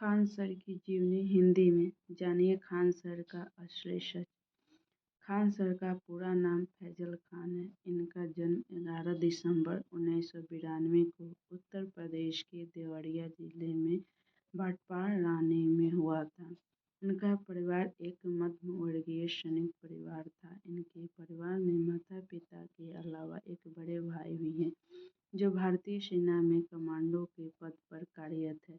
Khan sir की जीवनी हिंदी में, जानिए खान सर का असली सच। खान सर का पूरा नाम फैजल खान है। इनका जन्म 11 दिसंबर 1992 को उत्तर प्रदेश के देवरिया जिले में भाटपाड़ रानी में हुआ था। इनका परिवार एक मध्यम वर्गीय सैनिक परिवार था। इनके परिवार में माता पिता के अलावा एक बड़े भाई भी हैं, जो भारतीय सेना में कमांडो के पद पर कार्यरत है।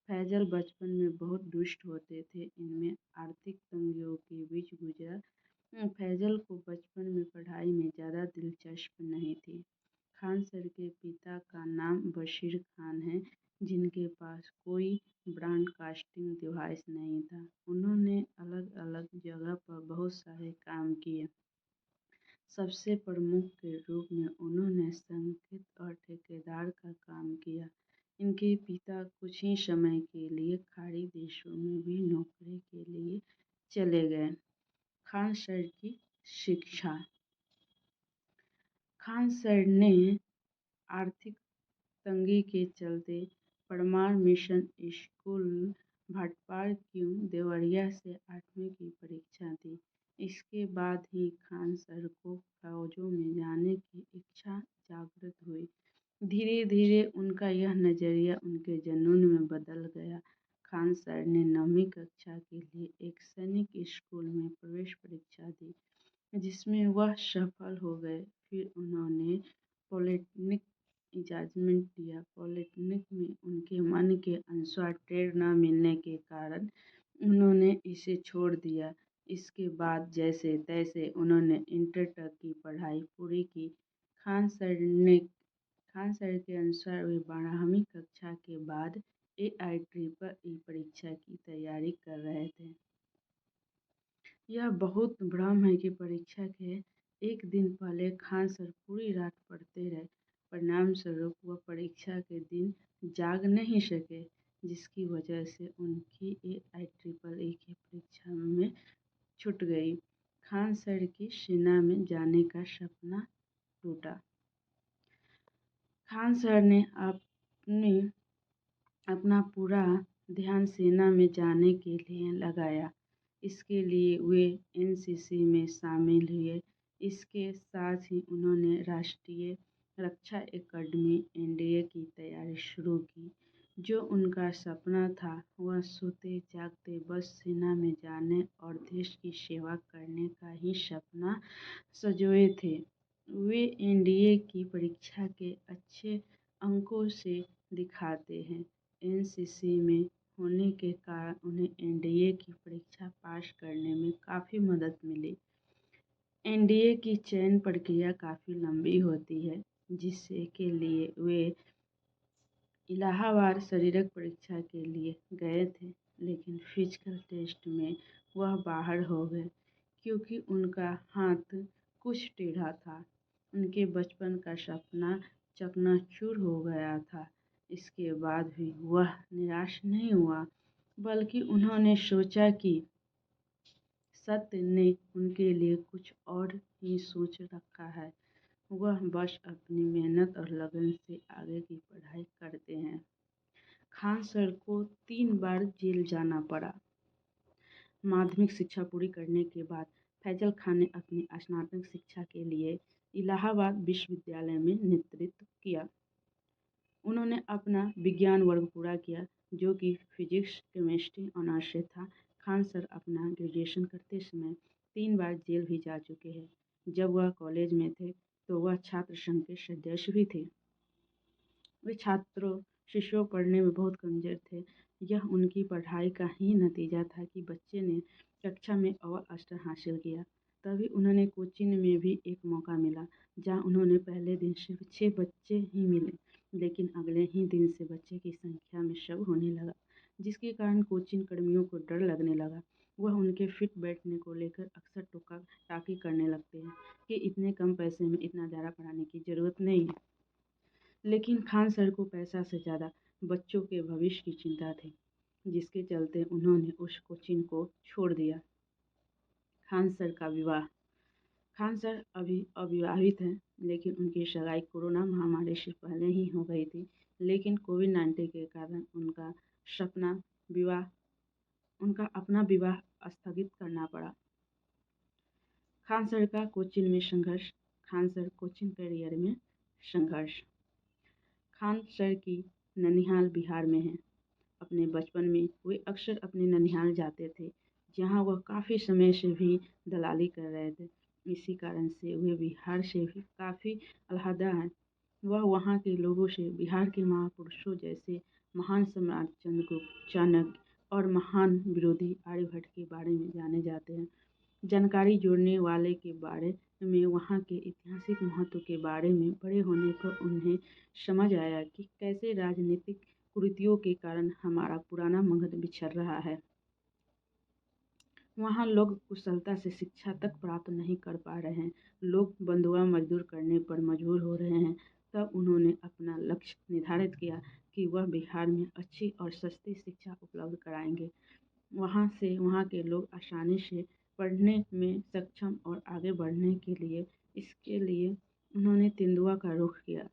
फैजल बचपन में बहुत दुष्ट होते थे। इनमें आर्थिक तंगियों के बीच गुजरा। फैजल को बचपन में पढ़ाई में ज़्यादा दिलचस्प नहीं थी। खान सर के पिता का नाम बशीर खान है, जिनके पास कोई ब्रॉडकास्टिंग डिवाइस नहीं था। उन्होंने अलग अलग जगह पर बहुत सारे काम किए। सबसे प्रमुख के रूप में उन्होंने संगीत और ठेकेदार का काम किया। इनके पिता कुछ ही समय के लिए खाड़ी देशों में भी नौकरी के लिए चले गए। खान सर की शिक्षा। खान सर ने आर्थिक तंगी के चलते परमार मिशन स्कूल भाटपाड़ क्यों देवरिया से 8वीं की परीक्षा दी। इसके बाद ही खान सर को फौजों में जाने की इच्छा जागृत हुई। धीरे धीरे उनका यह नज़रिया उनके जुनून में बदल गया। खान सर ने 9वीं कक्षा के लिए एक सैनिक स्कूल में प्रवेश परीक्षा दी, जिसमें वह सफल हो गए। फिर उन्होंने पॉलिटेक्निक इजाजमेंट दिया। पॉलिटेक्निक में उनके मन के अनुसार ट्रेड न मिलने के कारण उन्होंने इसे छोड़ दिया। इसके बाद जैसे तैसे उन्होंने इंटर तक की पढ़ाई पूरी की। खान सर के अनुसार वे 12वीं कक्षा के बाद AIEEE परीक्षा की तैयारी कर रहे थे। यह बहुत भ्रम है कि परीक्षा के एक दिन पहले खान सर पूरी रात पढ़ते रहे। परिणामस्वरूप वह परीक्षा के दिन जाग नहीं सके, जिसकी वजह से उनकी AIEEE की परीक्षा में छूट गई। खान सर की सेना में जाने का सपना टूटा। खान सर ने अपना पूरा ध्यान सेना में जाने के लिए लगाया। इसके लिए वे NCC में शामिल हुए। इसके साथ ही उन्होंने राष्ट्रीय रक्षा अकादमी NDA की तैयारी शुरू की। जो उनका सपना था, वह सोते जागते बस सेना में जाने और देश की सेवा करने का ही सपना संजोए थे। वे NDA की परीक्षा के अच्छे अंकों से दिखाते हैं। NCC में होने के कारण उन्हें NDA की परीक्षा पास करने में काफ़ी मदद मिली। NDA की चयन प्रक्रिया काफ़ी लंबी होती है, जिससे के लिए वे इलाहाबाद शारीरिक परीक्षा के लिए गए थे, लेकिन फिजिकल टेस्ट में वह बाहर हो गए क्योंकि उनका हाथ कुछ टेढ़ा था। उनके बचपन का सपना चकनाचूर हो गया था। इसके बाद भी वह निराश नहीं हुआ, बल्कि उन्होंने सोचा कि सत्य ने उनके लिए कुछ और ही सोच रखा है। वह बस अपनी मेहनत और लगन से आगे की पढ़ाई करते हैं। खान सर को 3 बार जेल जाना पड़ा। माध्यमिक शिक्षा पूरी करने के बाद फैजल खान ने अपनी स्नातक शिक्षा के लिए इलाहाबाद विश्वविद्यालय में नेतृत्व किया। उन्होंने अपना विज्ञान वर्ग पूरा किया, जो कि फिजिक्स केमिस्ट्री ऑनर्स से था। खान सर अपना ग्रेजुएशन करते समय 3 बार जेल भी जा चुके हैं। जब वह कॉलेज में थे तो वह छात्र संघ के सदस्य भी थे। वे शिष्यों पढ़ने में बहुत कमज़ोर थे। यह उनकी पढ़ाई का ही नतीजा था कि बच्चे ने कक्षा में अव्वल स्तर हासिल किया। तभी उन्हें कोचिंग में भी एक मौका मिला, जहां उन्हें पहले दिन सिर्फ 6 बच्चे ही मिले, लेकिन अगले ही दिन से बच्चे की संख्या में शव होने लगा, जिसके कारण कोचिंग कर्मियों को डर लगने लगा। वह उनके फिट बैठने को लेकर अक्सर टोका टाकी करने लगते हैं कि इतने कम पैसे में इतना ज़्यादा पढ़ाने की ज़रूरत नहीं है। लेकिन खान सर को पैसा से ज़्यादा बच्चों के भविष्य की चिंता थी, जिसके चलते उन्होंने उस कोचिंग को छोड़ दिया। खान सर का विवाह। खान सर अभी अविवाहित हैं, लेकिन उनकी सगाई कोरोना महामारी से पहले ही हो गई थी। लेकिन कोविड-19 के कारण उनका सपना विवाह उनका अपना विवाह स्थगित करना पड़ा। खान सर का कोचीन में संघर्ष। खान सर कोचिंग करियर में संघर्ष। खान सर की ननिहाल बिहार में है। अपने बचपन में वे अक्सर अपने ननिहाल जाते थे, जहां वह काफ़ी समय से भी दलाली कर रहे थे। इसी कारण से वे बिहार से भी काफ़ी अलहदा हैं। वह वहां के लोगों से बिहार के महापुरुषों जैसे महान सम्राट चंद्रगुप्त, चाणक्य और महान विरोधी आर्यभट्ट के बारे में जाने जाते हैं। जानकारी जोड़ने वाले के बारे में वहाँ के ऐतिहासिक महत्व के बारे में बड़े होने पर उन्हें समझ आया कि कैसे राजनीतिक कुरीतियों के कारण हमारा पुराना मगध बिछड़ रहा है। वहाँ लोग कुशलता से शिक्षा तक प्राप्त नहीं कर पा रहे हैं। लोग बंधुआ मजदूर करने पर मजबूर हो रहे हैं। तब उन्होंने अपना लक्ष्य निर्धारित किया कि वह बिहार में अच्छी और सस्ती शिक्षा उपलब्ध कराएंगे। वहाँ से वहाँ के लोग आसानी से पढ़ने में सक्षम और आगे बढ़ने के लिए इसके लिए उन्होंने तेंदुआ का रुख किया।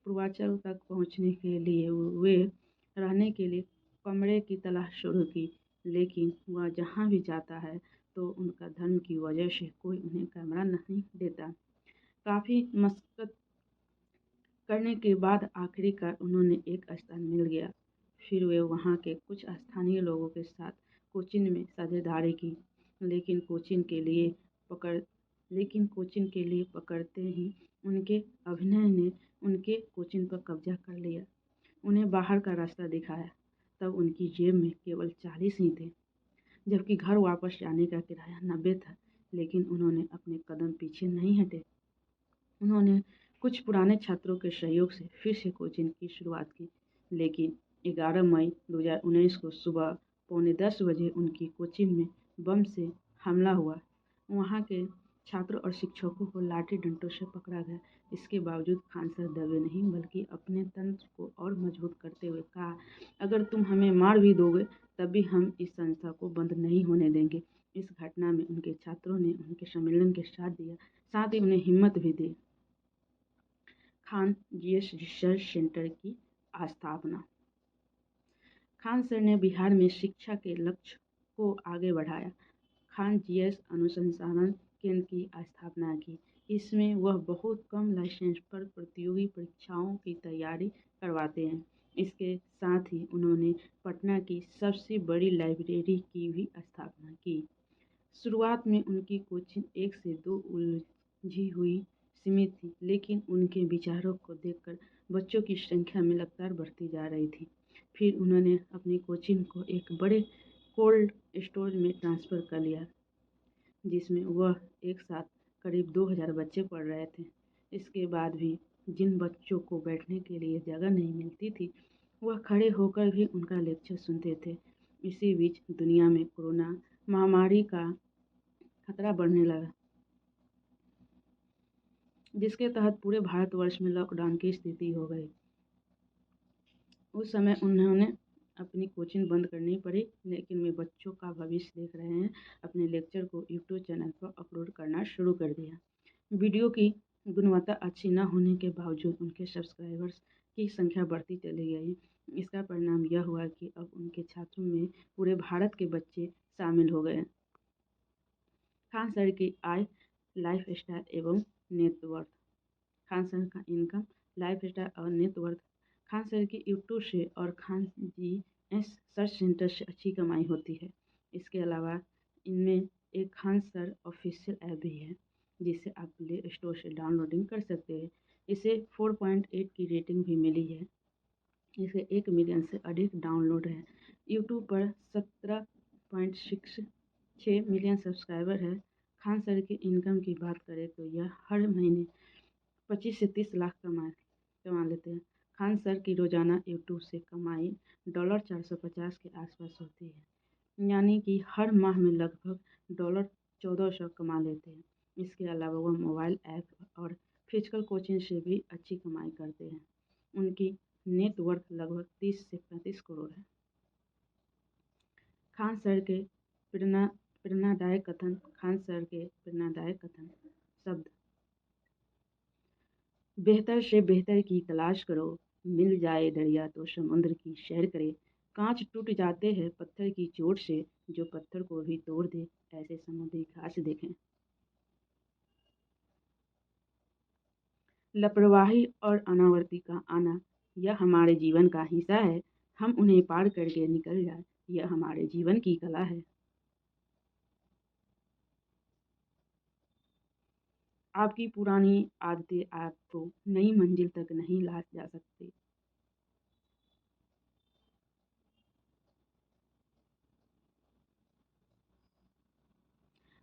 पूर्वांचल तक पहुँचने के लिए वे रहने के लिए कमरे की तलाश शुरू की, लेकिन वह जहाँ भी जाता है तो उनका धर्म की वजह से कोई उन्हें कमरा नहीं देता। काफ़ी मशक्क़त करने के बाद आखिरकार उन्हें एक स्थान मिल गया। फिर वे वहाँ के कुछ स्थानीय लोगों के साथ कोचीन में साझेदारी की, लेकिन कोचीन के लिए पकड़ते ही उनके अभिनय ने उनके कोचीन पर कब्जा कर लिया। उन्हें बाहर का रास्ता दिखाया। तब उनकी जेब में केवल 40 ही थे, जबकि घर वापस जाने का किराया 90 था। लेकिन उन्होंने अपने कदम पीछे नहीं हटे। उन्होंने कुछ पुराने छात्रों के सहयोग से फिर से कोचिंग की शुरुआत की, लेकिन 11 मई 2019 को सुबह 9:45 बजे उनकी कोचिंग में बम से हमला हुआ। वहाँ के छात्रों और शिक्षकों को लाठी डंडों से पकड़ा गया। इसके बावजूद खान सर दबे नहीं, बल्कि अपने तंत्र को और मजबूत करते हुए कहा, अगर तुम हमें मार भी दोगे तब भी हम इस संस्था को बंद नहीं होने देंगे। इस घटना में उनके छात्रों ने उनके सम्मेलन के साथ दिया, साथ ही उन्हें हिम्मत भी दी। खान जीएस रिसर्च सेंटर की स्थापना। खान सर ने बिहार में शिक्षा के लक्ष्य को आगे बढ़ाया। खान जीएस अनुसंधान केंद्र की स्थापना की। इसमें वह बहुत कम लाइसेंस पर प्रतियोगी परीक्षाओं की तैयारी करवाते हैं। इसके साथ ही उन्होंने पटना की सबसे बड़ी लाइब्रेरी की भी स्थापना की। शुरुआत में उनकी कोचिंग 1 से 2 उलझी हुई सीमित थी, लेकिन उनके विचारों को देखकर बच्चों की संख्या में लगातार बढ़ती जा रही थी। फिर उन्होंने अपनी कोचिंग को एक बड़े कोल्ड स्टोरेज में ट्रांसफ़र कर लिया, जिसमें वह एक साथ करीब 2000 बच्चे पढ़ रहे थे। इसके बाद भी जिन बच्चों को बैठने के लिए जगह नहीं मिलती थी, वह खड़े होकर भी उनका लेक्चर सुनते थे। इसी बीच दुनिया में कोरोना महामारी का खतरा बढ़ने लगा, जिसके तहत पूरे भारतवर्ष में लॉकडाउन की स्थिति हो गई। उस समय उन्होंने अपनी कोचिंग बंद करनी पड़ी, लेकिन वे बच्चों का भविष्य देख रहे हैं। अपने लेक्चर को यूट्यूब चैनल पर अपलोड करना शुरू कर दिया। वीडियो की गुणवत्ता अच्छी न होने के बावजूद उनके सब्सक्राइबर्स की संख्या बढ़ती चली गई। इसका परिणाम यह हुआ कि अब उनके छात्रों में पूरे भारत के बच्चे शामिल हो गए। खान सर की आय, लाइफ स्टाइल एवं नेटवर्थ। खान सर का इनकम, लाइफ स्टाइल और नेटवर्थ। खान सर की यूट्यूब से और खान जीएस सर्च सेंटर से अच्छी कमाई होती है। इसके अलावा इनमें एक खान सर ऑफिशियल ऐप भी है, जिसे आप प्ले स्टोर से डाउनलोडिंग कर सकते हैं। इसे 4.8 की रेटिंग भी मिली है। इसे 1 मिलियन से अधिक डाउनलोड है। यूट्यूब पर 17.66 मिलियन सब्सक्राइबर है। खान सर की इनकम की बात करें तो यह हर महीने 25 से 30 लाख कमा लेते हैं। खान सर की रोजाना यूट्यूब से कमाई $450 के आसपास होती है, यानी कि हर माह में लगभग $1400 कमा लेते हैं। इसके अलावा वह मोबाइल ऐप और फिजिकल कोचिंग से भी अच्छी कमाई करते हैं। उनकी नेटवर्थ लगभग 30 से 35 करोड़ है। खान सर के प्रेरणादायक कथन। खान सर के प्रेरणादायक कथन शब्द। बेहतर से बेहतर की तलाश करो, मिल जाए दरिया तो समुद्र की सैर करे, कांच टूट जाते हैं पत्थर की चोट से, जो पत्थर को भी तोड़ दे ऐसे समुद्री घास देखें। लापरवाही और अनावृत्ति का आना, यह हमारे जीवन का हिस्सा है। हम उन्हें पार करके निकल जाए, यह हमारे जीवन की कला है। आपकी पुरानी आदतें आपको नई मंजिल तक नहीं ला जा सकती।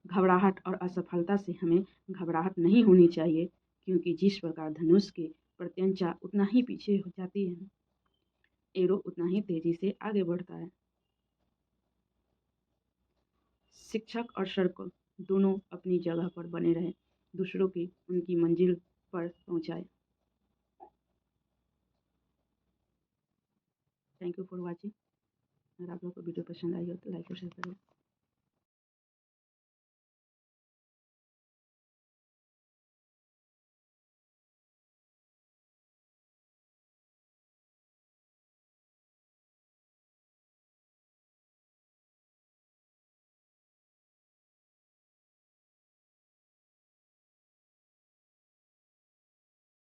घबराहट और असफलता से हमें घबराहट नहीं होनी चाहिए, क्योंकि जिस प्रकार धनुष के प्रत्यंचा उतना ही पीछे हो जाती है, एरो उतना ही तेजी से आगे बढ़ता है। शिक्षक और सड़क दोनों अपनी जगह पर बने रहें, दूसरों की उनकी मंजिल पर पहुंचाए। Thank you for watching. अगर आप लोग को वीडियो पसंद आई हो तो लाइक और शेयर करें।